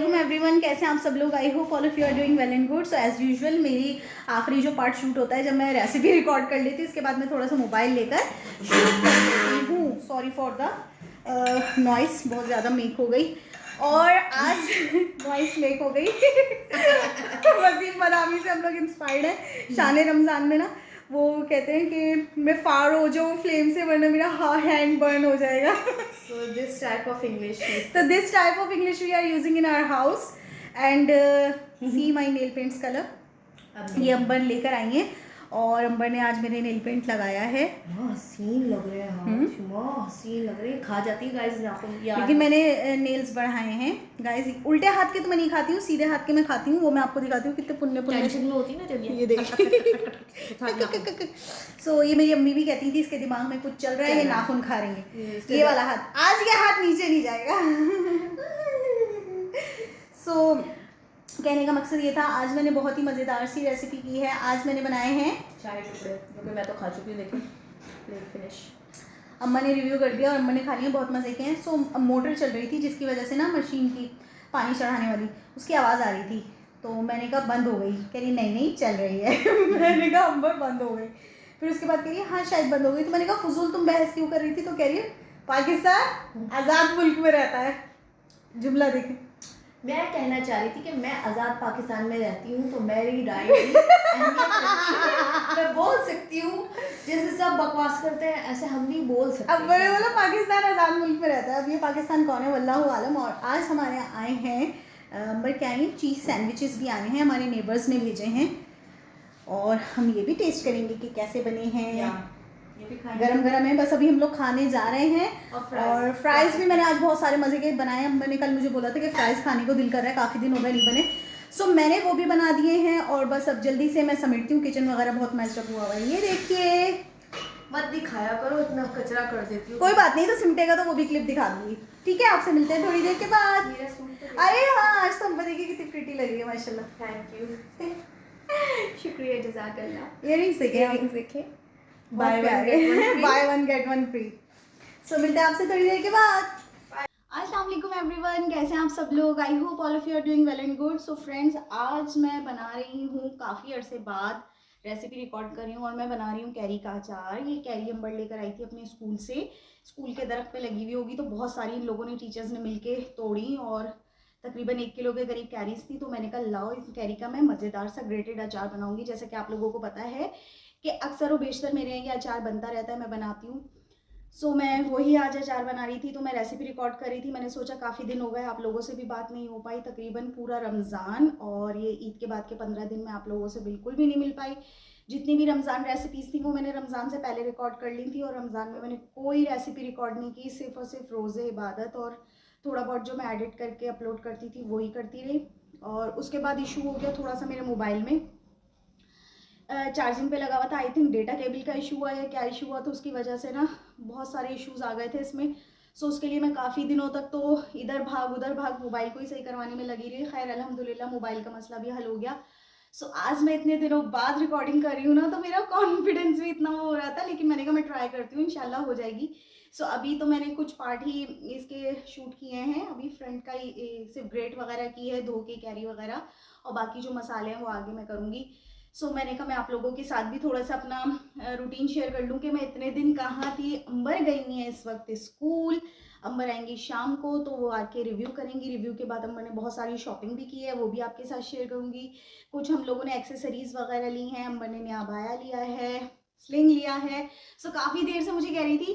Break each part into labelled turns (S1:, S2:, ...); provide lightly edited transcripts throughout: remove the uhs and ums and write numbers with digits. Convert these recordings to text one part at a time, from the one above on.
S1: वालेकुम एवरीवन, कैसे हैं आप सब लोग। I hope all of you are doing well and good. So as usual मेरी आखिरी जो पार्ट शूट होता है जब मैं रेसिपी रिकॉर्ड कर लेती हूँ, इसके बाद मैं थोड़ा सा मोबाइल लेकर शूट कर लेती हूँ। सॉरी फॉर द नॉइस, बहुत ज़्यादा मेक हो गई और आज नॉइस मेक हो गई। वसीम मदामी से हम लोग इंस्पायर्ड हैं। शान रमज़ान में ना वो कहते हैं कि मैं फार हो जाऊँ फ्लेम से वरना मेरा हैंड बर्न हो जाएगा।
S2: So this type of English is
S1: So this type of English we are using in our house and see my nail paints color. ये अंबर लेकर आई हैं और अंबर ने आज मेरे नेल पेंट लगाया है।
S2: हसीन लग रहे हैं, हसीन लग रहे हैं। खा जाती है गाइस नाखून यार।
S1: लेकिन मैंने नेल्स बढ़ाए हैं गाइस। उल्टे हाथ के तो मैं नहीं खाती हूँ, सीधे हाथ के मैं खाती हूँ। वो मैं आपको दिखाती हूँ कितने पुण्य
S2: टेंशन में होती है ना जब
S1: ये देख। सो ये मेरी अम्मी भी कहती थी इसके दिमाग में कुछ चल रहा है, ये नाखून खा रही है। ये वाला हाथ, आज ये हाथ नीचे नहीं जाएगा। सो कहने का मकसद ये था, आज मैंने बहुत ही मज़ेदार सी रेसिपी की है। आज मैंने बनाए हैं
S2: चाय टुकड़े, जो कि मैं तो खा चुकी हूँ। देखिए प्लेट फिनिश।
S1: अम्मा ने रिव्यू कर दिया और अम्मा ने खा लिए, बहुत मज़े के हैं। सो मोटर चल रही थी जिसकी वजह से ना मशीन की पानी चढ़ाने वाली उसकी आवाज़ आ रही थी, तो मैंने कहा बंद हो गई। कह रही नहीं नहीं चल रही है। मैंने कहा अम्बर बंद हो गई। फिर उसके बाद कह रही हाँ शायद बंद हो गई। तो मैंने कहा फजूल तुम बहस क्यों कर रही थी। तो कह रही है पाकिस्तान आज़ाद मुल्क में रहता है। जुमला देखें।
S2: मैं कहना चाह रही थी कि मैं आज़ाद पाकिस्तान में रहती हूँ, तो मेरी राय मैं बोल सकती हूँ। जैसे सब बकवास करते हैं ऐसे हम नहीं बोल सकते।
S1: अब मैंने बोला पाकिस्तान आज़ाद मुल्क में रहता है। अब ये पाकिस्तान कौन है वल्लाहु आलम। और आज हमारे यहाँ आए हैं अंबर क्या आए, चीज़ सैंडविचेस भी आए हैं, हमारे नेबर्स ने भेजे हैं और हम ये भी टेस्ट करेंगे कि कैसे बने हैं। गरम गरम है, बस अभी हम लोग खाने जा रहे हैं। और फ्राइज़ भी मैंने आज बहुत सारे मज़े के बनाए। अम्बर ने कल मुझे बोला था कि फ़्राइज़ खाने को दिल कर रहा है, काफ़ी दिन हो गए नहीं बने। सो मैंने वो भी बना दिए हैं और बस अब जल्दी से मैं समेटती हूँ। किचन वगैरह बहुत मैचअप हुआ हुआ है, ये देखिए।
S2: मत दिखाया करो, इतना कचरा कर देती हूँ।
S1: कोई बात नहीं, तो सिमटेगा तो वो भी क्लिप दिखा दूंगी। ठीक है, आपसे मिलते हैं थोड़ी देर के बाद। अरे हाँ, आज तो अम्बर देखिए कितनी प्रिटी लग रही है माशाल्लाह।
S2: Thank you. शुक्रिया जज़ाकल्लाह।
S1: इयरिंग्स देखे buy one get one free. So मिलते हैं आपसे थोड़ी देर के बाद। अस्सलाम वालेकुम एवरीवन, कैसे हैं आप सब लोग। I hope all of you are doing well and good. So friends, आज मैं बना रही हूँ काफ़ी अरसे बाद रेसिपी रिकॉर्ड कर रही हूँ और मैं बना रही हूँ कैरी का अचार। ये कैरी अम्बर लेकर आई थी अपने स्कूल से। स्कूल के दरख्त पे लगी हुई होगी, तो बहुत सारी इन लोगों ने, टीचर्स ने मिलके तोड़ी और तकरीबन 1 किलो के करीब कैरीज थी। तो मैंने कहा लाओ इस कैरी का मैं मज़ेदार सा ग्रेटेड अचार बनाऊंगी। जैसा कि आप लोगों को पता है कि अक्सर व बेशतर मेरे यहाँ ये अचार बनता रहता है, मैं बनाती हूँ। सो मैं वही आज अचार बना रही थी, तो मैं रेसिपी रिकॉर्ड कर रही थी। मैंने सोचा काफ़ी दिन हो गए, आप लोगों से भी बात नहीं हो पाई, तकरीबन पूरा रमज़ान और ये ईद के बाद के 15 दिन में आप लोगों से बिल्कुल भी नहीं मिल पाई। जितनी भी रमज़ान रेसिपीज़ थी वो मैंने रमज़ान से पहले रिकॉर्ड कर ली थी और रमज़ान में मैंने कोई रेसिपी रिकॉर्ड नहीं की, सिर्फ और सिर्फ रोज़े, इबादत और थोड़ा बहुत जो मैं एडिट करके अपलोड करती थी वही करती रही। और उसके बाद इशू हो गया थोड़ा सा मेरे मोबाइल में, चार्जिंग पे लगा हुआ था। आई थिंक डेटा केबल का इशू हुआ या क्या इशू हुआ, तो उसकी वजह से ना बहुत सारे इश्यूज आ गए थे इसमें। सो उसके लिए मैं काफ़ी दिनों तक तो इधर भाग उधर भाग मोबाइल को ही सही करवाने में लगी रही। खैर अल्हम्दुलिल्लाह मोबाइल का मसला भी हल हो गया। सो आज मैं इतने दिनों बाद रिकॉर्डिंग कर रही हूँ ना, तो मेरा कॉन्फिडेंस भी इतना हो रहा था, लेकिन मैंने कहा मैं ट्राई करती हूँ, इंशाल्लाह हो जाएगी। सो अभी तो मैंने कुछ पार्ट ही इसके शूट किए हैं, अभी फ्रंट का ही सिर्फ ग्रेट वगैरह की है, धो के कैरी वगैरह, और बाकी जो मसाले हैं वो आगे मैं करूँगी। सो मैंने कहा मैं आप लोगों के साथ भी थोड़ा सा अपना रूटीन शेयर कर लूँ कि मैं इतने दिन कहाँ थी। अंबर गई हुई है इस वक्त स्कूल, अंबर आएंगी शाम को, तो वो आके रिव्यू करेंगी। रिव्यू के बाद अंबर ने बहुत सारी शॉपिंग भी की है, वो भी आपके साथ शेयर करूँगी। कुछ हम लोगों ने एक्सेसरीज़ वगैरह ली हैं, अंबर ने नया बाया लिया है, स्लिंग लिया है। सो काफ़ी देर से मुझे कह रही थी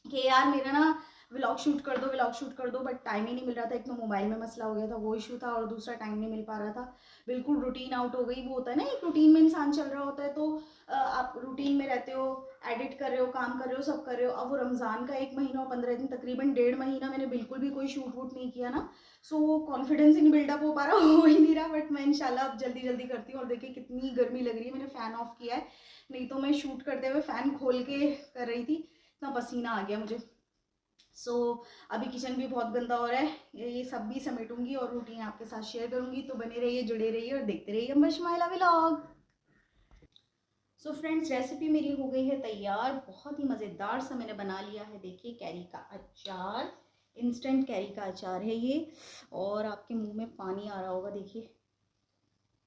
S1: कि यार मेरा ना व्लॉग शूट कर दो, व्लॉग शूट कर दो, बट टाइम ही नहीं मिल रहा था। एक तो मोबाइल में मसला हो गया था, वो इशू था, और दूसरा टाइम नहीं मिल पा रहा था। बिल्कुल रूटीन आउट हो गई। वो होता है ना, एक रूटीन में इंसान चल रहा होता है, तो आप रूटीन में रहते हो, एडिट कर रहे हो, काम कर रहे हो, सब कर रहे हो। अब वो रमज़ान का 1 महीना और 15 दिन, तकरीबन 1.5 महीना मैंने बिल्कुल भी कोई शूट वूट नहीं किया ना। सो वो कॉन्फिडेंस इन बिल्डअप हो पा रहा, हो ही नहीं रहा। बट मैं इंशाल्लाह अब जल्दी जल्दी करती हूँ। और देखिए कितनी गर्मी लग रही है, मैंने फ़ैन ऑफ किया है, नहीं तो मैं शूट करते हुए फ़ैन खोल के कर रही थी, इतना पसीना आ गया मुझे। सो अभी किचन भी बहुत गंदा हो रहा है, ये सब भी समेटूंगी और रूटीन आपके साथ शेयर करूंगी। तो बने रहिए, जुड़े रहिए और देखते रहिए अम्बर Shamaila vlog. So friends, recipe मेरी हो गई है तैयार, बहुत ही मज़ेदार सा मैंने बना लिया है। देखिए कैरी का अचार, इंस्टेंट कैरी का अचार है ये, और आपके मुंह में पानी आ रहा होगा, देखिए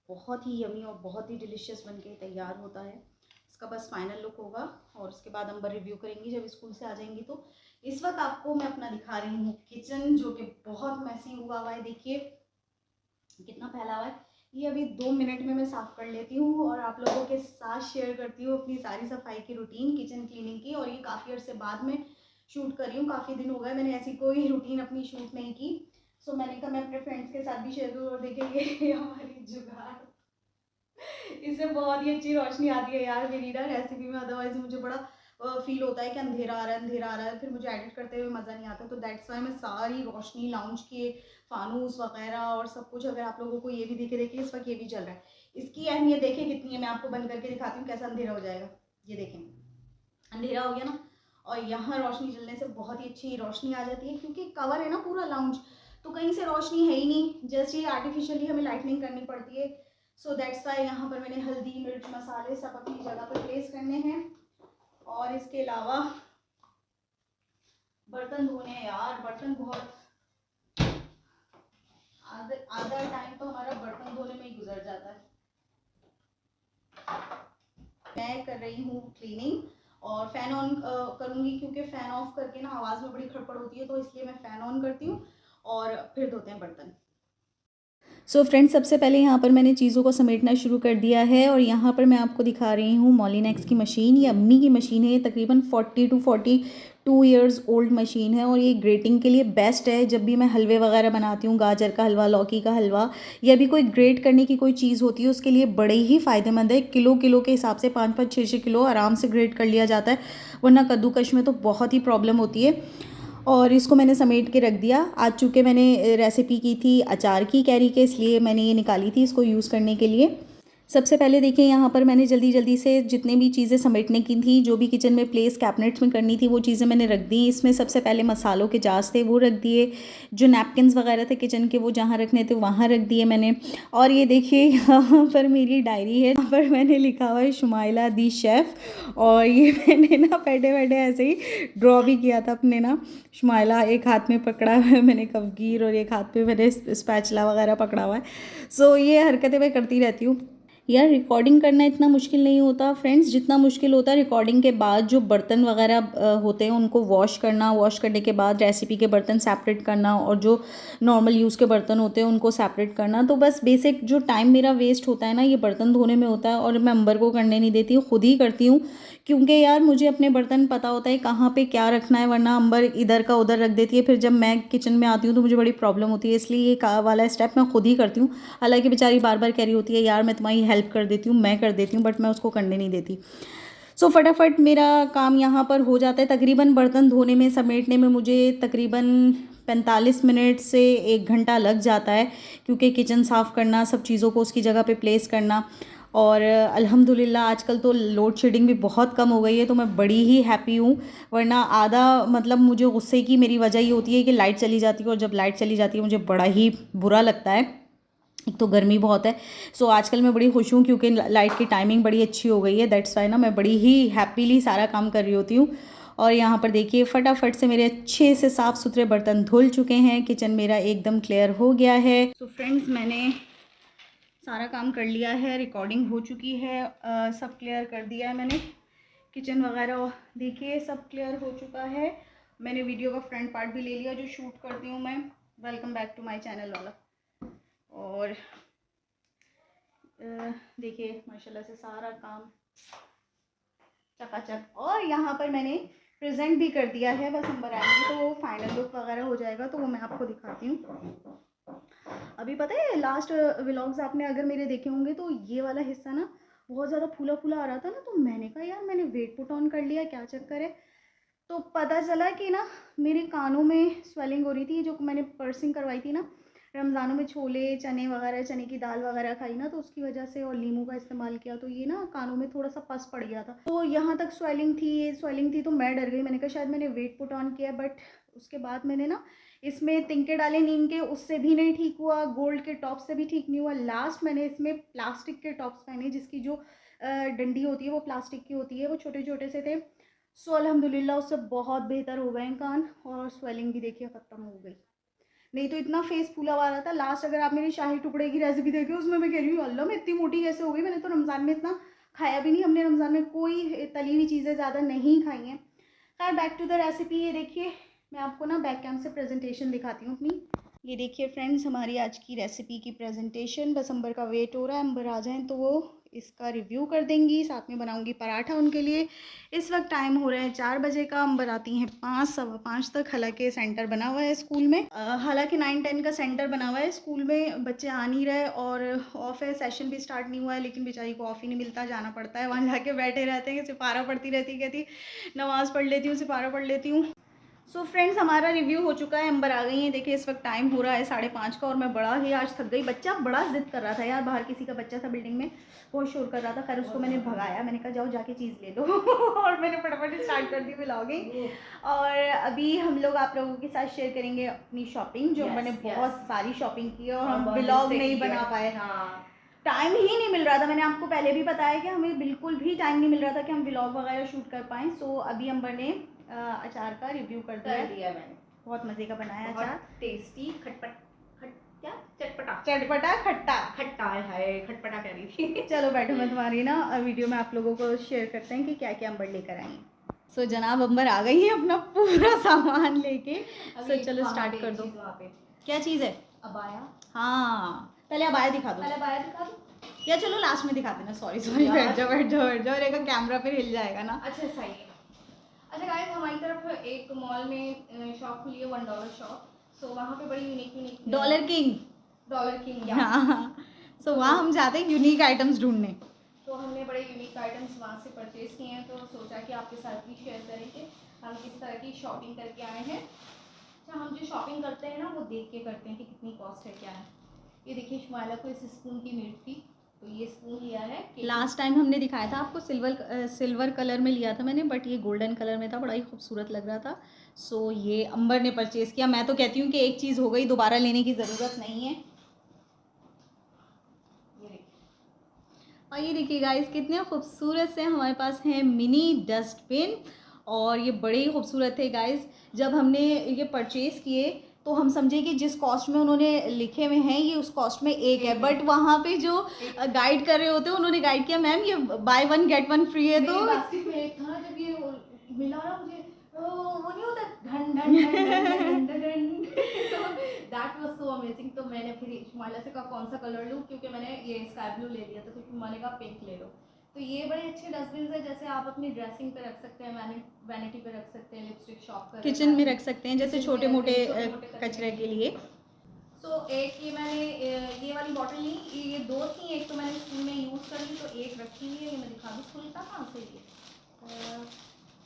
S1: बहुत ही यमी और बहुत ही डिलीशियस बन के तैयार होता है। इसका बस फाइनल लुक होगा और उसके बाद अंबर रिव्यू करेंगी जब स्कूल से आ जाएंगी। तो इस वक्त आपको मैं अपना दिखा रही हूँ किचन, जो कि बहुत मैसी हुआ हुआ है, देखिए कितना फैला हुआ है। ये अभी 2 मिनट में मैं साफ़ कर लेती हूँ और आप लोगों के साथ शेयर करती हूँ अपनी सारी सफाई की रूटीन, किचन क्लीनिंग की। और ये काफ़ी अर्से बाद में शूट कर रही हूँ, काफ़ी दिन हो गए मैंने ऐसी कोई रूटीन अपनी शूट नहीं की। सो मैंने कहा मैं अपने फ्रेंड्स के साथ भी शेयर करूँ। और देखिए ये हमारी जुगाड़, इससे बहुत ही अच्छी रोशनी आती है यार मेरी ना रेसिपी में। अदरवाइज मुझे बड़ा फील होता है कि अंधेरा आ रहा है, अंधेरा आ रहा है, फिर मुझे एडिट करते हुए मज़ा नहीं आता। तो दैट्स वाई मैं सारी रोशनी, लाउंज के फानूस वगैरह और सब कुछ, अगर आप लोगों को ये भी दिखे, देखिए इस वक्त ये भी चल रहा है। इसकी अहमियत देखिए कितनी है, मैं आपको बंद करके दिखाती हूँ कैसा अंधेरा हो जाएगा। ये देखें अंधेरा हो गया ना, और यहाँ रोशनी जलने से बहुत ही अच्छी रोशनी आ जाती है, क्योंकि कवर है ना पूरा लाउंज, तो कहीं से रोशनी है ही नहीं, जस्ट ये आर्टिफिशियली हमें लाइटनिंग करनी पड़ती है। सो दैट्स वाई यहाँ पर मैंने हल्दी, मिर्च, मसाले सब अपनी जगह पर प्लेस करने हैं। और इसके अलावा बर्तन धोने हैं यार, बर्तन बहुत आधा टाइम तो हमारा बर्तन धोने में ही गुजर जाता है। मैं कर रही हूँ क्लीनिंग और फ़ैन ऑन करूँगी, क्योंकि फ़ैन ऑफ करके ना आवाज़ में बड़ी खड़पड़ होती है, तो इसलिए मैं फ़ैन ऑन करती हूँ और फिर धोते हैं बर्तन। सो फ्रेंड्स, सबसे पहले यहाँ पर मैंने चीज़ों को समेटना शुरू कर दिया है और यहाँ पर मैं आपको दिखा रही हूँ मोलिनेक्स की मशीन। ये अम्मी की मशीन है, ये तकरीबन 40 to 42 ईयर्स ओल्ड मशीन है और ये ग्रेटिंग के लिए बेस्ट है। जब भी मैं हलवे वगैरह बनाती हूँ, गाजर का हलवा, लौकी का हलवा, या भी कोई ग्रेट करने की कोई चीज़ होती है, उसके लिए बड़े ही फ़ायदेमंद है। किलो किलो के हिसाब से 5-5, 6-6 किलो आराम से ग्रेट कर लिया जाता है, वरना कद्दूकश में तो बहुत ही प्रॉब्लम होती है। और इसको मैंने समेट के रख दिया। आज चूँकि मैंने रेसिपी की थी अचार की कैरी के, इसलिए मैंने ये निकाली थी इसको यूज़ करने के लिए। सबसे पहले देखिए यहाँ पर मैंने जल्दी जल्दी से जितने भी चीज़ें समेटने की थी, जो भी किचन में प्लेस कैबिनेट्स में करनी थी, वो चीज़ें मैंने रख दी। इसमें सबसे पहले मसालों के जार्स थे वो रख दिए, जो नैपकिन्स वगैरह थे किचन के वो जहाँ रखने थे वहाँ रख दिए मैंने। और ये देखिए यहाँ पर मेरी डायरी है, यहाँ पर मैंने लिखा हुआ है शुमाइला दी शेफ़। और ये मैंने ना बैठे बैठे ऐसे ही ड्रॉ भी किया था अपने ना, शुमाइला एक हाथ में पकड़ा हुआ है मैंने कवगीर और एक हाथ पे मैंने स्पैचुला वगैरह पकड़ा हुआ है। सो ये हरकतें मैं करती रहती हूँ यार। रिकॉर्डिंग करना इतना मुश्किल नहीं होता फ्रेंड्स, जितना मुश्किल होता है रिकॉर्डिंग के बाद जो बर्तन वगैरह होते हैं उनको वॉश करना, वॉश करने के बाद रेसिपी के बर्तन सेपरेट करना और जो नॉर्मल यूज़ के बर्तन होते हैं उनको सेपरेट करना। तो बस बेसिक जो टाइम मेरा वेस्ट होता है ना, ये बर्तन धोने में होता है और मैं अंबर को करने नहीं देती हूँ, खुद ही करती हूँ। क्योंकि यार मुझे अपने बर्तन पता होता है कहाँ पे क्या रखना है, वरना अंबर इधर का उधर रख देती है, फिर जब मैं किचन में आती हूँ तो मुझे बड़ी प्रॉब्लम होती है। इसलिए ये वाला स्टेप मैं खुद ही करती हूँ। हालांकि बेचारी बार बार कह रही होती है यार मैं तुम्हारी हेल्प कर देती हूँ, मैं कर देती हूँ, बट मैं उसको करने नहीं देती। सो फटाफट मेरा काम यहाँ पर हो जाता है। तकरीबन बर्तन धोने में, समेटने में मुझे तकरीबन 45 मिनट से 1 घंटा लग जाता है, क्योंकि किचन साफ़ करना, सब चीज़ों को उसकी जगह पे प्लेस करना। और अल्हम्दुलिल्लाह आजकल तो लोड शेडिंग भी बहुत कम हो गई है, तो मैं बड़ी ही हैप्पी हूँ। वरना आधा मतलब मुझे गुस्से की मेरी वजह ये होती है कि लाइट चली जाती है, और जब लाइट चली जाती है मुझे बड़ा ही बुरा लगता है। एक तो गर्मी बहुत है। सो आजकल मैं बड़ी खुश हूँ क्योंकि लाइट की टाइमिंग बड़ी अच्छी हो गई है, दैट्स वाई ना मैं बड़ी ही हैप्पीली सारा काम कर रही होती हूँ। और यहाँ पर देखिए फटाफट से मेरे अच्छे से साफ़ सुथरे बर्तन धुल चुके हैं, किचन मेरा एकदम क्लियर हो गया है। सो फ्रेंड्स, मैंने सारा काम कर लिया है, रिकॉर्डिंग हो चुकी है, सब क्लियर कर दिया है मैंने। किचन वगैरह देखिए सब क्लियर हो चुका है। मैंने वीडियो का फ्रंट पार्ट भी ले लिया जो शूट करती हूँ मैं, welcome back to my channel वाला। और देखिए माशाल्लाह से सारा काम चकाचक। और यहाँ पर मैंने प्रेजेंट भी कर दिया है, बस अंबर आएंगे तो फाइनल लुक वगैरह हो जाएगा, तो वो मैं आपको दिखाती हूँ। अभी पता है लास्ट व्लॉग्स आपने अगर मेरे देखे होंगे तो ये वाला हिस्सा ना बहुत ज़्यादा फूला फूला आ रहा था ना, तो मैंने कहा यार मैंने वेट पुट ऑन कर लिया, क्या चक्कर है। तो पता चला कि ना मेरे कानों में स्वेलिंग हो रही थी, जो मैंने पर्सिंग करवाई थी ना रमज़ानों में, छोले चने वगैरह, चने की दाल वगैरह खाई ना, तो उसकी वजह से, और नींबू का इस्तेमाल किया, तो ये ना कानों में थोड़ा सा पस पड़ गया था। तो यहाँ तक स्वेलिंग थी तो मैं डर गई, मैंने कहा शायद मैंने वेट पुट ऑन किया। बट उसके बाद मैंने ना इसमें तिनके डाले नीम के, उससे भी नहीं ठीक हुआ, गोल्ड के टॉप से भी ठीक नहीं हुआ। लास्ट मैंने इसमें प्लास्टिक के टॉप्स पहने, जिसकी जो डंडी होती है वो प्लास्टिक की होती है, वो छोटे छोटे से थे। सो अल्हम्दुलिल्लाह उससे बहुत बेहतर हो गए हैं कान, और स्वेलिंग भी देखिए ख़त्म हो गई। नहीं तो इतना फेस फूला हुआ रहा था। लास्ट अगर आप मेरी शाही टुकड़े की रेसिपी देखे, उसमें मैं कह रही हूँ अल्लाह मैं इतनी मोटी कैसे हो गई। मैंने तो रमज़ान में इतना खाया भी नहीं, हमने रमज़ान में कोई तली हुई चीज़ें ज़्यादा नहीं खाई हैं। खैर बैक टू द रेसिपी। ये देखिए मैं आपको ना बैक कैम से प्रेजेंटेशन दिखाती हूँ अपनी। ये देखिए फ्रेंड्स हमारी आज की रेसिपी की प्रेजेंटेशन। बस अंबर का वेट हो रहा है, अंबर आ जाएँ तो वो इसका रिव्यू कर देंगी। साथ में बनाऊंगी पराठा उनके लिए। इस वक्त टाइम हो रहा है 4 बजे का, अंबर आती हैं 5 सवा 5 तक। हालांकि सेंटर बना हुआ है स्कूल में, हालांकि 9-10 का सेंटर बना हुआ है स्कूल में, बच्चे आ नहीं रहे और ऑफ है, सेशन भी स्टार्ट नहीं हुआ है, लेकिन बेचारी को ऑफ ही नहीं मिलता, जाना पड़ता है। वहाँ जाके बैठे रहते हैं, सिपारा पढ़ती रहती, कहती नमाज़ पढ़ लेती हूँ, सिपारा पढ़ लेती हूँ। सो फ्रेंड्स हमारा रिव्यू हो चुका है, अंबर आ गई हैं। देखिए इस वक्त टाइम हो रहा है 5:30 का, और मैं बड़ा ही आज थक गई। बच्चा बड़ा जिद कर रहा था यार, बाहर किसी का बच्चा था बिल्डिंग में, बहुत शोर कर रहा था। खैर उसको मैंने भगाया, मैंने कहा जाओ जाके चीज़ ले लो और मैंने फटाफट स्टार्ट कर दी व्लॉगिंग। और अभी हम लोग आप लोगों के साथ शेयर करेंगे अपनी शॉपिंग, जो मैंने बहुत सारी शॉपिंग की है और हम व्लॉग नहीं बना पाए। टाइम ही नहीं मिल रहा था। मैंने आपको पहले भी बताया कि हमें बिल्कुल भी टाइम नहीं मिल रहा था कि हम व्लॉग वगैरह शूट कर पाएँ। सो अभी अंबर ने अचार का रिव्यू कर दिया मैंने। बहुत मज़े का बनाया अचार,
S2: टेस्टी खटपट क्या चटपटा
S1: चटपटा खट्टा।
S2: खट्टा है, खटपटा कह रही थी।
S1: चलो बैठो, मैं तुम्हारी ना वीडियो में आप लोगों को शेयर करते हैं कि क्या क्या अंबर लेकर आई हैं। सो जनाब अंबर आ गई है अपना पूरा सामान लेके। सो चलो स्टार्ट कर दो। क्या चीज़ है?
S2: अबाया।
S1: हाँ पहले अबाया दिखा दो।
S2: पहले अबाया दिखा दो
S1: या चलो लास्ट में दिखा देना। सॉरी सॉरी, बैठ जाओ बैठ जाओ बैठ जाओ, रहेगा कैमरा फिर हिल जाएगा ना।
S2: अच्छा सही है। अच्छा गाइस हमारी तरफ एक मॉल में शॉप खुली है $1 शॉप। सो वहाँ पे बड़ी यूनिक
S1: डॉलर
S2: किंग
S1: हाँ। सो वहाँ हम जाते हैं यूनिक आइटम्स ढूंढने।
S2: तो हमने बड़े यूनिक आइटम्स वहाँ से परचेज किए हैं, तो सोचा कि आपके साथ भी शेयर करेंगे हम किस तरह की शॉपिंग करके आए हैं। अच्छा हम जो शॉपिंग करते हैं ना वो देख के करते हैं कि कितनी कॉस्ट है क्या है। ये देखिए शुमाइला को इस स्पून की नीड थी, तो ये स्पून लिया है।
S1: लास्ट टाइम हमने दिखाया था आपको सिल्वर कलर में लिया था मैंने, बट ये गोल्डन कलर में था, बड़ा ही खूबसूरत लग रहा था। सो ये अंबर ने परचेज़ किया। मैं तो कहती हूँ कि एक चीज़ हो गई, दोबारा लेने की ज़रूरत नहीं है। और ये देखिए गाइस कितने खूबसूरत से हमारे पास हैं मिनी डस्टबिन, और ये बड़े ही खूबसूरत थे गाइस। जब हमने ये परचेज़ किए तो हम समझे कि जिस कॉस्ट में उन्होंने लिखे हुए हैं ये उस कॉस्ट में एक है, बट वहाँ पे जो गाइड कर रहे होते हैं उन्होंने गाइड किया मैम ये बाय 1 गेट 1 फ्री है। तो
S2: बास्केट में एक था ना, जब ये मिला ना मुझे, वो नहीं होता ढन ढन ढन ढन ढन ढन, तो दैट वाज सो अमेजिंग। तो मैंने फिर शुमाइला से कहा कौन सा कलर लूँ, क्योंकि मैंने ये स्काई ब्लू ले लिया था, तो शुमाइला का पिंक ले लो। तो ये बड़े अच्छे डस्टबिन है, जैसे आप अपनी ड्रेसिंग पे रख सकते हैं, वैनिटी पे रख सकते हैं, लिपस्टिक शॉप कर
S1: किचन में रख सकते हैं, जैसे छोटे मोटे कचरे के लिए।
S2: सो एक ये मैंने ये वाली बॉटल ली, ये 2 थी, एक तो मैंने स्कूल में यूज़ कर ली, तो एक रखी हुई है। ये मैं दिखा दूँ खुलता कहाँ से, ये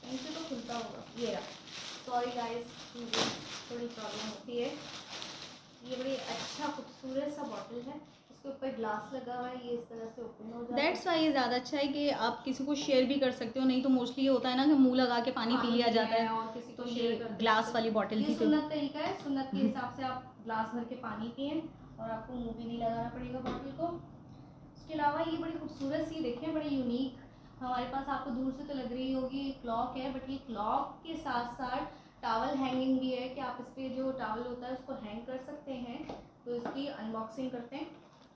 S2: कहीं से तो खुलता होगा, ये रहा। सॉरी गाइस थोड़ी प्रॉब्लम होती है। ये बड़ी अच्छा खूबसूरत सा बॉटल है, इसके ऊपर ग्लास लगा हुआ है, ये इस तरह से ओपन हो जाता है।
S1: दैट्स वाई ये ज़्यादा अच्छा है कि आप किसी को शेयर भी कर सकते हो, नहीं तो मोस्टली ये होता है ना कि मुंह लगा के पानी पी लिया जाता है,
S2: और किसी को
S1: तो
S2: शेयर
S1: ये
S2: कर
S1: ग्लास वाली बॉटल थी।
S2: ये सुन्नत तरीका है, सुन्नत के हिसाब से आप ग्लास भर के पानी पिए और आपको मुंह भी नहीं लगाना पड़ेगा बॉटल को। इसके अलावा ये बड़ी खूबसूरत सी देखें, बड़ी यूनिक। हमारे पास आपको दूर से तो लग रही होगी क्लॉक है, बट ये क्लॉक के साथ साथ टॉवल हैंगिंग भी है कि आप इस पर जो टॉवल होता है उसको हैंग कर सकते हैं। तो इसकी अनबॉक्सिंग करते हैं।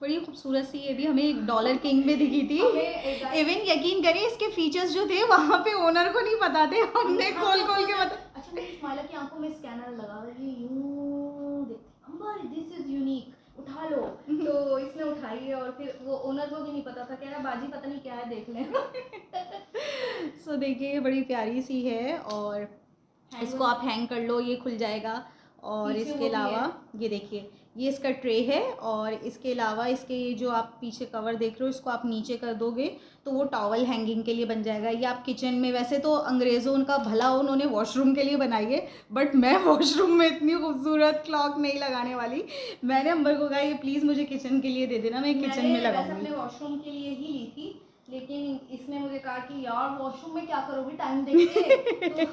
S1: बड़ी खूबसूरत सी, ये भी हमें डॉलर किंग में दिखी थी। इवन यकीन करिए इसके फीचर्स जो थे वहाँ पे ओनर को नहीं पता थे, हमने खोल खोल के बता।
S2: अच्छा मेरी शुमाइला की आंखों में स्कैनर लगा हुआ है, यूं देखते अंबर दिस इज यूनिक, उठा लो। तो इसने उठाई है और फिर वो ओनर को भी नहीं पता था, कह रहा बाजी पता नहीं क्या है देख लें।
S1: सो देखिए बड़ी प्यारी सी है, और इसको आप हैंग कर लो, ये खुल जाएगा। और इसके अलावा ये देखिए ये इसका ट्रे है, और इसके अलावा इसके ये जो आप पीछे कवर देख रहे हो इसको आप नीचे कर दोगे तो वो टॉवल हैंगिंग के लिए बन जाएगा। ये आप किचन में, वैसे तो अंग्रेज़ों उनका भला उन्होंने वॉशरूम के लिए बनाई है, बट मैं वॉशरूम में इतनी खूबसूरत क्लॉक नहीं लगाने वाली। मैंने अंबर को कहा ये प्लीज़ मुझे किचन के लिए दे देना, मैं किचन में लगाऊंगी।
S2: अपने वॉशरूम के लिए ही ली थी, लेकिन इसने मुझे कहा कि यार वॉशरूम में क्या करोगी टाइम देके,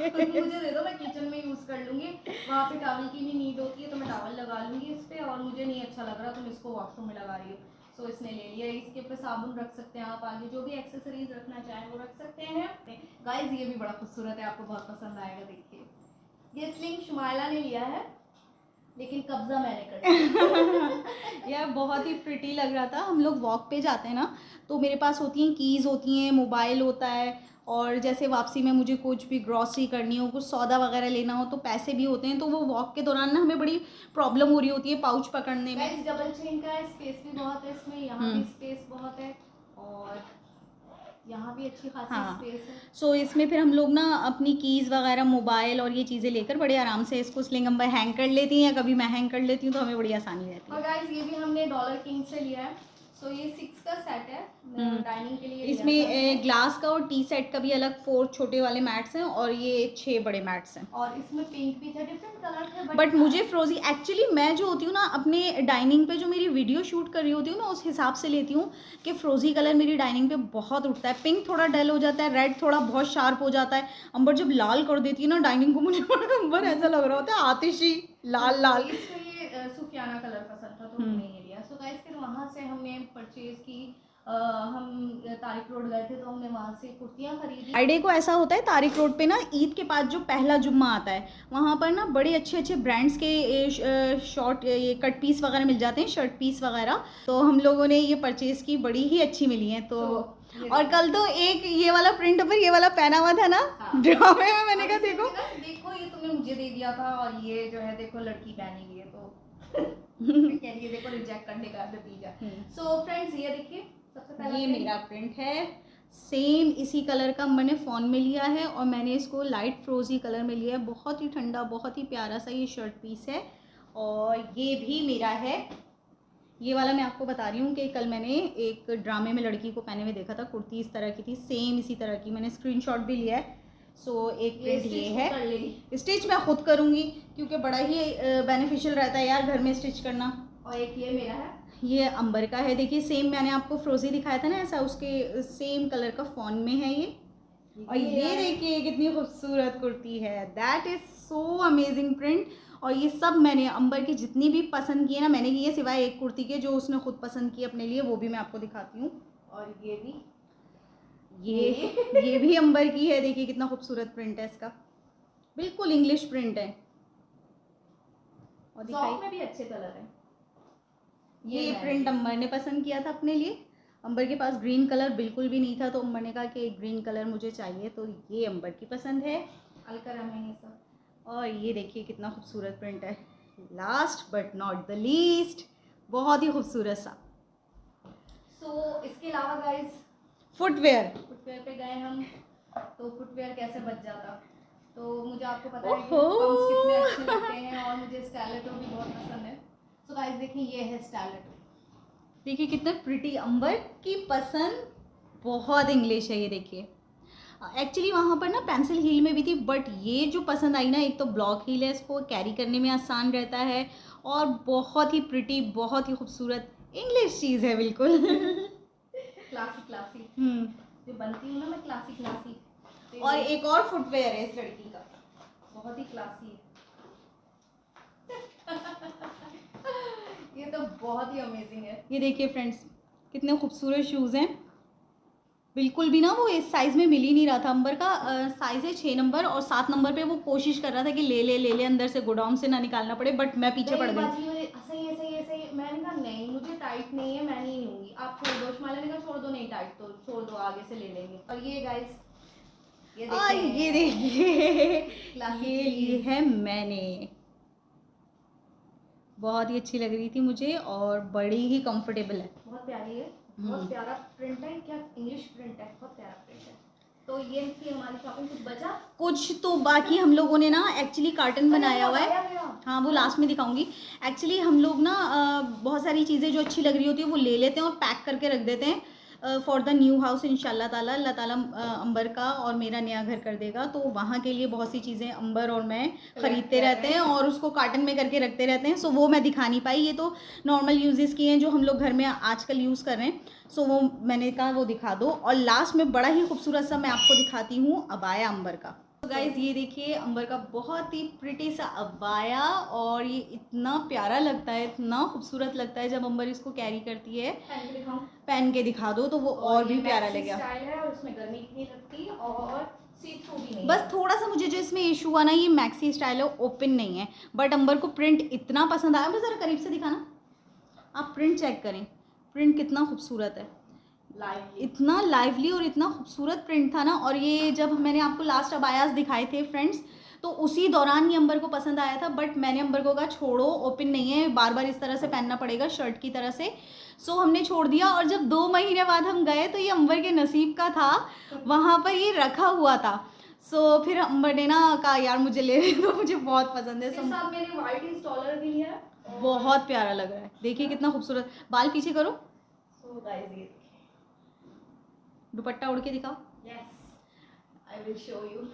S2: तो मुझे दे दो मैं किचन में यूज़ कर लूँगी, वहाँ पे टॉवल की भी नीड होती है तो मैं टॉवल लगा लूँगी इस पर, और मुझे नहीं अच्छा लग रहा तो मैं इसको वॉशरूम में लगा रही हूँ। सो इसने ले लिया। इसके ऊपर साबुन रख सकते हैं आप, आगे जो भी एक्सेसरीज रखना चाहें वो रख सकते हैं। गाइस ये भी बड़ा खूबसूरत है, आपको बहुत पसंद आएगा। देखिए ये स्लिंग शुमाइला ने लिया है, लेकिन कब्जा मैंने कर लिया।
S1: यार बहुत ही प्रिटी लग रहा था। हम लोग वॉक पे जाते हैं ना, तो मेरे पास होती हैं कीज़, होती हैं मोबाइल होता है, और जैसे वापसी में मुझे कुछ भी ग्रॉसरी करनी हो, कुछ सौदा वगैरह लेना हो, तो पैसे भी होते हैं। तो वो वॉक के दौरान ना हमें बड़ी प्रॉब्लम हो रही होती है पाउच पकड़ने में।
S2: गाइस डबल चेन का है, स्पेस भी बहुत है इसमें, यहाँ भी स्पेस बहुत है और यहाँ भी अच्छी खासी स्पेस है।
S1: सो इसमें फिर हम लोग ना अपनी कीज़ वगैरह, मोबाइल और ये चीज़ें लेकर बड़े आराम से इसको स्लिंग हम हैंग कर लेती हैं, कभी मैं हैंग कर लेती हूँ, तो हमें बड़ी आसानी रहती है।
S2: और गाइस ये भी हमने डॉलर किंग से लिया है। सो ये 6 का सेट है, डाइनिंग के लिए।
S1: इसमें ग्लास का और टी सेट का भी अलग 4 छोटे वाले मैट्स हैं, और ये 6 बड़े मैट्स हैं।
S2: और इसमें पिंक भी थे, डिफरेंट कलर थे,
S1: बट मुझे फ्रोजी एक्चुअली, मैं जो होती हूँ ना अपने डाइनिंग पे जो मेरी वीडियो शूट कर रही होती हूँ ना, उस हिसाब से लेती हूँ कि फ्रोजी कलर मेरी डाइनिंग पे बहुत उठता है। पिंक थोड़ा डल हो जाता है, रेड थोड़ा बहुत शार्प हो जाता है, अंबर जब लाल कर देती है ना डाइनिंग को, मुझे अंबर ऐसा लग रहा होता है आतिशी लाल लाल।
S2: इसको ये सुफियाना कलर पसंद था तो हमने ये लिया। सो गाइस फिर वहाँ से हमने परचेज की। हम तारिक रोड गए थे तो हमने वहाँ से कुर्तियाँ खरीदी।
S1: फ्राइडे को ऐसा होता है तारिक रोड पे ना, ईद के बाद जो पहला जुम्मा आता है, वहाँ पर ना बड़े अच्छे अच्छे ब्रांड्स के शॉर्ट ये कट पीस वगैरह मिल जाते हैं, शर्ट पीस वगैरह। तो हम लोगों ने ये परचेज़ की, बड़ी ही अच्छी मिली हैं। तो और कल तो एक ये वाला प्रिंट पर ये वाला पहना हुआ था ना, ड्रामे में, मैंने कहा देखो
S2: ये तुमने मुझे दे दिया था, और ये जो है देखो लड़की पहनी हुई है, तो कह रही है देखो रिजेक्ट करने का नतीजा। सो फ्रेंड्स ये देखिए, सबसे पहला
S1: ये मेरा प्रिंट है, सेम इसी कलर का मैंने फ़ॉन में लिया है, और मैंने इसको लाइट फ्रोजी कलर में लिया है। बहुत ही ठंडा, बहुत ही प्यारा सा ये शर्ट पीस है। और ये भी मेरा है, ये वाला मैं आपको बता रही हूँ कि कल मैंने एक ड्रामे में लड़की को पहने हुए देखा था, कुर्ती इस तरह की थी, सेम इसी तरह की, मैंने स्क्रीनशॉट भी लिया है। सो एक प्रिंट ये है, स्टिच मैं खुद करूँगी क्योंकि बड़ा ही बेनिफिशियल रहता है यार घर में स्टिच करना।
S2: और एक ये मेरा है,
S1: ये अंबर का है। देखिए सेम मैंने आपको फ्रोजी दिखाया था ना, ऐसा उसके सेम कलर का फॉन में है ये। और ये देखिए कितनी खूबसूरत कुर्ती है, that is so amazing print. और ये सब मैंने अंबर की जितनी भी पसंद की है ना, मैंने की है, सिवाय एक कुर्ती के जो उसने खुद पसंद की अपने लिए, वो भी मैं आपको दिखाती हूँ।
S2: और ये भी
S1: ये भी अंबर की है। देखिए कितना खूबसूरत प्रिंट है इसका, बिल्कुल इंग्लिश प्रिंट है। और
S2: सॉफ्ट में भी अच्छे कलर है।
S1: ये प्रिंट अंबर ने पसंद किया था अपने लिए। अंबर के पास ग्रीन कलर बिल्कुल भी नहीं था, तो अंबर ने कहा कि ग्रीन कलर मुझे चाहिए, तो ये अंबर की पसंद है।
S2: अलकरा में ये सब।
S1: और ये देखिए कितना खूबसूरत प्रिंट है। Last but not the least, बहुत ही खूबसूरत सा।
S2: सो इसके अलावा गाइस
S1: फुटवेयर
S2: पे गए हम, तो फुटवेयर कैसे बच जाता। तो मुझे आपको पता है कि पम्प्स कितने अच्छे लगते हैं, और मुझे स्टाइलेटो भी बहुत पसंद है। तो गाइस देखिए ये है स्टाइलेटो,
S1: देखिए कितना प्रिटी, अंबर की पसंद बहुत इंग्लिश है। ये देखिए एक्चुअली वहाँ पर ना पेंसिल हील में भी थी, बट ये जो पसंद आई ना, एक तो ब्लॉक हील है, इसको कैरी करने में आसान रहता है, और बहुत ही प्रिटी, बहुत ही खूबसूरत इंग्लिश चीज़ है बिल्कुल।
S2: क्लासी जो बनती हूँ ना मैं, क्लासी।
S1: और एक और फुटवेयर है इस लड़की का,
S2: बहुत ही क्लासी है। ये तो बहुत ही अमेजिंग है।
S1: ये देखिए फ्रेंड्स कितने खूबसूरत शूज़ हैं, बिल्कुल भी ना वो इस साइज़ में मिल ही नहीं रहा था। अंबर का साइज़ है 6 नंबर, और 7 नंबर पे वो कोशिश कर रहा था कि ले अंदर से गोडाउन से ना निकालना पड़े, बट मैं पीछे पड़ गई।
S2: सही है। मैंने कहा नहीं मुझे टाइट नहीं है, मैं नहीं लूँगी, आप छोड़ दो। शुमाइला ने कहा छोड़ दो, नहीं टाइट तो छोड़ दो, आगे से ले लेंगे। और ये गाइस
S1: ये देखिए ये ली है मैंने, बहुत ही अच्छी लग रही थी मुझे, और बड़ी ही कंफर्टेबल है,
S2: बहुत प्यारी है, बहुत प्यारा प्रिंट है। क्या इंग्लिश प्रिंट है, बहुत प्यारा प्रिंट है। तो ये थी हमारी शॉपिंग। कुछ बचा,
S1: कुछ तो बाकी हम लोगों ने ना एक्चुअली कार्टन बनाया हुआ है, हाँ वो लास्ट में दिखाऊंगी। एक्चुअली हम लोग ना बहुत सारी चीज़ें जो अच्छी लग रही होती है वो ले लेते हैं और पैक करके रख देते हैं फॉर द न्यू हाउस। इंशाल्लाह ताला अल्लाह ताला अंबर का और मेरा नया घर कर देगा, तो वहाँ के लिए बहुत सी चीज़ें अंबर और मैं ख़रीदते रहते हैं और उसको कार्टन में करके रखते रहते हैं। सो वो मैं दिखा नहीं पाई, ये तो नॉर्मल यूजेस की हैं जो हम लोग घर में आजकल यूज़ कर रहे हैं। सो वो मैंने कहा वो दिखा दो। और लास्ट में बड़ा ही खूबसूरत सा मैं आपको दिखाती हूँ अबाया अंबर का। तो गाइज ये देखिए अंबर का बहुत ही प्रिटी सा अबाया, और ये इतना प्यारा लगता है, इतना खूबसूरत लगता है जब अंबर इसको कैरी करती है। पहन के दिखा दो तो वो और भी प्यारा लगेगा।
S2: स्टाइल है और इसमें गर्मी भी नहीं लगती और सी थ्रू भी नहीं।
S1: बस थोड़ा सा मुझे जो इसमें इशू हुआ ना, ये मैक्सी स्टाइल है, ओपन नहीं है, बट अंबर को प्रिंट इतना पसंद आया। बस ज़रा करीब से दिखाना, आप प्रिंट चेक करें, प्रिंट कितना खूबसूरत है, इतना लाइवली और इतना खूबसूरत प्रिंट था ना। और ये जब मैंने आपको लास्ट अबायास दिखाए थे फ्रेंड्स, तो उसी दौरान ये अंबर को पसंद आया था, बट मैंने अंबर को कहा छोड़ो, ओपन नहीं है, बार बार इस तरह से पहनना पड़ेगा शर्ट की तरह से। सो हमने छोड़ दिया, और जब 2 महीने बाद हम गए तो ये अंबर के नसीब का था, वहाँ पर ये रखा हुआ था। सो फिर अंबर ने ना कहा यार मुझे ले ले, तो मुझे बहुत पसंद है।
S2: इसके साथ मैंने वाइट इंस्टॉलर भी लिया,
S1: बहुत प्यारा लग रहा है, देखिए कितना खूबसूरत। बाल पीछे करो,
S2: सो गाइस ये
S1: दुपट्टा उड़ के दिखाओ।
S2: Yes I will show you.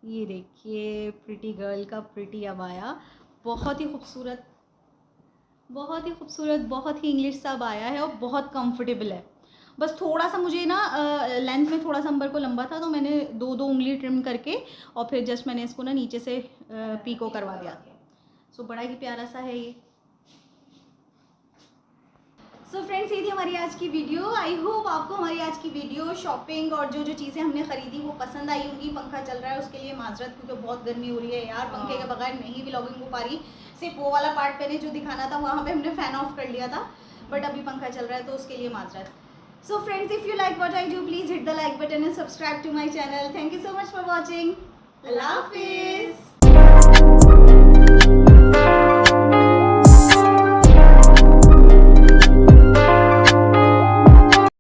S1: ये देखिए प्रिटी गर्ल का प्रिटी अबाया, बहुत ही खूबसूरत, बहुत ही खूबसूरत, बहुत ही इंग्लिश सा अबाया है और बहुत कंफर्टेबल है। बस थोड़ा सा मुझे ना लेंथ में थोड़ा सा अंबर को लंबा था, तो मैंने 2 उंगली ट्रिम करके और फिर जस्ट मैंने इसको ना नीचे से पीको करवा दिया। सो बड़ा ही प्यारा सा है ये। सो फ्रेंड्स ये थी हमारी आज की वीडियो। आई होप आपको हमारी आज की वीडियो शॉपिंग और जो जो चीज़ें हमने ख़रीदी वो पसंद आई होंगी। पंखा चल रहा है उसके लिए माजरत, क्योंकि बहुत गर्मी हो रही है यार, पंखे के बगैर नहीं व्लॉगिंग हो पा रही। सिर्फ वो वाला पार्ट मैंने जो दिखाना था वहाँ पे हमने फ़ैन ऑफ कर लिया था, बट अभी पंखा चल रहा है तो उसके लिए माजरत। So friends if you like what I do please hit the like button and subscribe to my channel. Thank you so much for watching. अल्लाह हाफिज़।